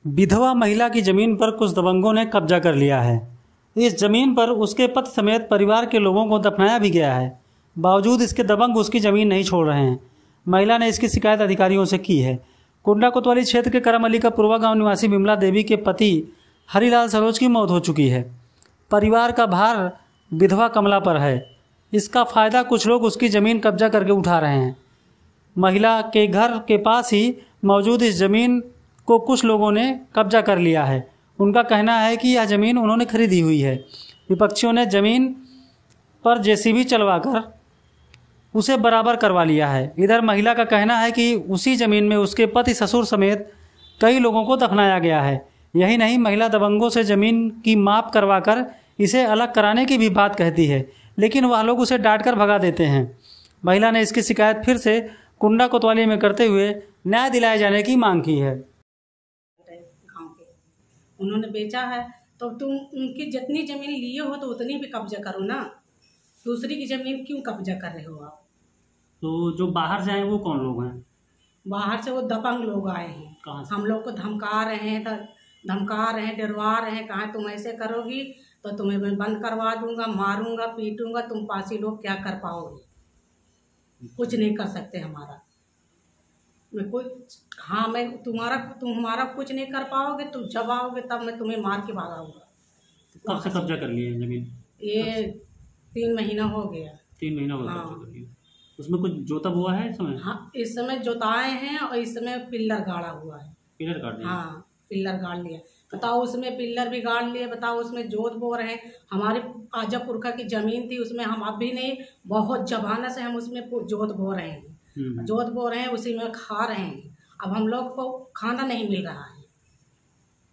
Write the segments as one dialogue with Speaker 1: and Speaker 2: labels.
Speaker 1: विधवा महिला की जमीन पर कुछ दबंगों ने कब्जा कर लिया है। इस जमीन पर उसके पति समेत परिवार के लोगों को दफनाया भी गया है। बावजूद इसके दबंग उसकी जमीन नहीं छोड़ रहे हैं। महिला ने इसकी शिकायत अधिकारियों से की है। कुंडा कोतवाली क्षेत्र के करम अली का पूर्वा गांव निवासी बिमला देवी के पति हरिलाल सरोज की मौत हो चुकी है। परिवार का भार विधवा कमला पर है। इसका फ़ायदा कुछ लोग उसकी ज़मीन कब्जा करके उठा रहे हैं। महिला के घर के पास ही मौजूद इस ज़मीन को कुछ लोगों ने कब्जा कर लिया है। उनका कहना है कि यह ज़मीन उन्होंने खरीदी हुई है। विपक्षियों ने ज़मीन पर जेसीबी चलवाकर उसे बराबर करवा लिया है। इधर महिला का कहना है कि उसी ज़मीन में उसके पति ससुर समेत कई लोगों को दफनाया गया है। यही नहीं, महिला दबंगों से ज़मीन की माप करवाकर इसे अलग कराने की भी बात कहती है, लेकिन वह लोग उसे डांटकर भगा देते हैं। महिला ने इसकी शिकायत फिर से कुंडा कोतवाली में करते हुए न्याय दिलाए जाने की मांग की है।
Speaker 2: गांव के उन्होंने बेचा है तो तुम उनकी जितनी ज़मीन लिए हो तो उतनी भी कब्जा करो ना। दूसरी की ज़मीन क्यों कब्जा कर रहे हो आप?
Speaker 1: तो जो बाहर से आए वो कौन लोग हैं?
Speaker 2: बाहर से वो दबंग लोग आए हैं।
Speaker 1: कहाँ से?
Speaker 2: हम लोग को धमका रहे हैं, डरवा रहे हैं। कहाँ तुम ऐसे करोगी तो तुम्हें मैं बंद करवा दूंगा, मारूंगा, पीटूंगा। तुम पासी लोग क्या कर पाओगे? कुछ नहीं कर सकते हमारा। मैं तुम हमारा कुछ नहीं कर पाओगे। तुम जब आओगे तब मैं तुम्हें मार के भागाऊंगा।
Speaker 1: कब से कब्जा कर लिए जमीन?
Speaker 2: ये 3 महीना हो गया।
Speaker 1: 3 महीना हो गया
Speaker 2: हाँ।
Speaker 1: कब्जा कर लिए। उसमें कुछ जोता हुआ है इस समय?
Speaker 2: हाँ, इस समय जोताए हैं और इस समय पिल्लर गाड़ा हुआ है।
Speaker 1: पिलर काट दिया?
Speaker 2: हाँ, पिल्लर गाड़ लिया। बताओ, उसमें पिल्लर भी गाड़ लिए। बताओ, उसमें जोत बो रहे हैं। हमारे आजा पुरखा की जमीन थी, उसमें हम अभी नहीं, बहुत जमाना से हम उसमें जोत बो रहे हैं। जोत बो रहे हैं, उसी में खा रहे हैं। अब हम लोग को खाना नहीं मिल रहा है।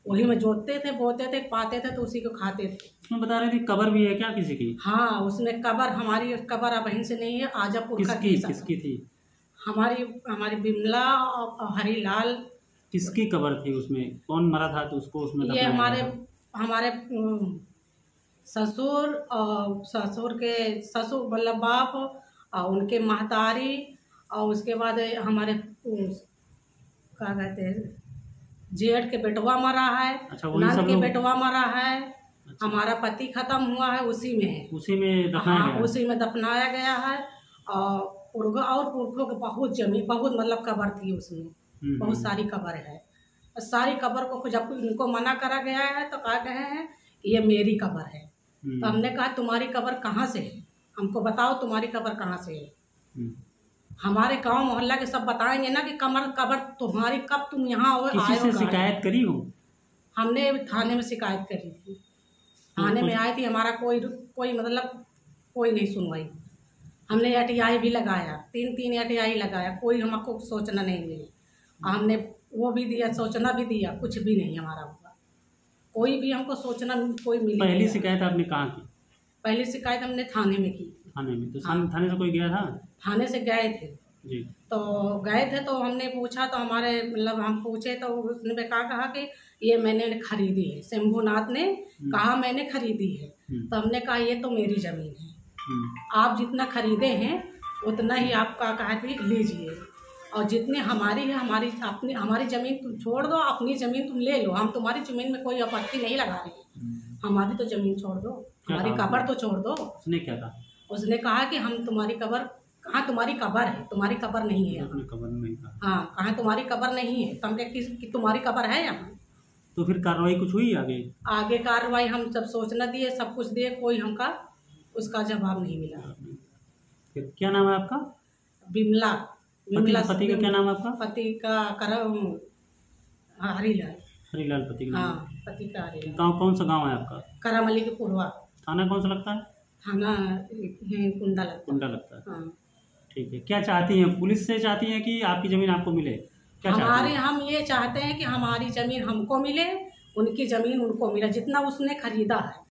Speaker 2: वही में जोतते थे, बोते थे, पाते थे तो उसी को खाते थे।
Speaker 1: उसमें बता रहे थे कबर भी है क्या किसी की?
Speaker 2: हाँ, उसमें कबर, हमारी कबर अब वहीं से नहीं है। आजा पुरखा
Speaker 1: किसकी थी?
Speaker 2: हमारी बिमला और हरिलाल।
Speaker 1: किसकी कबर थी उसमें? कौन मरा था तो उसको उसमें
Speaker 2: ये हमारे ससुर के ससुर मतलब बाप और उनके महतारी, और उसके बाद हमारे क्या कहते हैं, जेठ के बेटवा मरा है।
Speaker 1: अच्छा,
Speaker 2: नंद के बेटवा मरा है। अच्छा। हमारा पति खत्म हुआ है, उसी में है।
Speaker 1: उसी में दफनाया गया?
Speaker 2: उसी में दफनाया गया है। और पुरखों के बहुत जमीन, बहुत मतलब कबर थी उसमें। बहुत सारी कबर है। सारी कबर को जब इनको मना करा गया है तो कहा गए हैं ये मेरी कबर है। तो हमने कहा तुम्हारी कबर कहाँ से है? हमको बताओ तुम्हारी कबर कहाँ से है। हमारे गांव मोहल्ला के सब बताएंगे ना कि कबर तुम्हारी, कब तुम यहाँ
Speaker 1: किसी से शिकायत करी हो?
Speaker 2: हमने थाने में शिकायत करी थी। थाने में आई थी, हमारा कोई मतलब कोई नहीं सुनवाई। हमने ATI भी लगाया, 3 ATI लगाया, कोई हमको सोचना नहीं मिली। हमने वो भी दिया, सोचना भी दिया, कुछ भी नहीं हमारा हुआ। कोई भी हमको सोचना कोई मिली।
Speaker 1: पहली शिकायत आपने कहाँ की?
Speaker 2: पहली शिकायत हमने थाने में की थी।
Speaker 1: थाने में? तो थाने से कोई गया था? थाने
Speaker 2: से गए थे
Speaker 1: जी।
Speaker 2: तो गए थे तो हमने पूछा तो हमारे मतलब हम पूछे तो उसने कहा कि ये मैंने खरीदी है। शंभुनाथ ने कहा मैंने खरीदी है। तो हमने कहा ये तो मेरी जमीन है, आप जितना खरीदे हैं उतना ही आपका कहा थी लीजिए, और जितने हमारी है हमारी ज़मीन तुम छोड़ दो, अपनी ज़मीन तुम ले लो। हम तुम्हारी ज़मीन में कोई आपत्ति नहीं लगा रहे, हमारी तो ज़मीन छोड़ दो, हमारी कबर तो छोड़ दो।
Speaker 1: उसने क्या कहा? उसने
Speaker 2: कहा कि हम तुम्हारी कबर, कहाँ तुम्हारी कबर है? तुम्हारी कबर नहीं है।
Speaker 1: कबर नहीं था।
Speaker 2: हाँ, कहाँ तुम्हारी कबर नहीं है। तो हम कहे कि तुम्हारी कबर है यहाँ।
Speaker 1: तो फिर कार्रवाई कुछ हुई आगे?
Speaker 2: कार्रवाई हम सब सोचना दिए, सब कुछ दिए, कोई हमका उसका जवाब नहीं मिला।
Speaker 1: फिर क्या नाम है आपका?
Speaker 2: बिमला।
Speaker 1: पति का क्या नाम है आपका?
Speaker 2: पति का हरिलाल।
Speaker 1: हरिलाल पति का?
Speaker 2: हाँ, पति का हरिलाल।
Speaker 1: गाँव कौन सा गाँव है आपका?
Speaker 2: करम अली के पूर्वा।
Speaker 1: थाना कौन सा लगता है?
Speaker 2: थाना कुंडा लगता है।
Speaker 1: हाँ, ठीक है। क्या चाहती हैं? पुलिस से चाहती हैं कि आपकी ज़मीन आपको मिले? क्या
Speaker 2: हम ये चाहते हैं कि हमारी ज़मीन हमको मिले, उनकी ज़मीन उनको मिले, जितना उसने खरीदा है।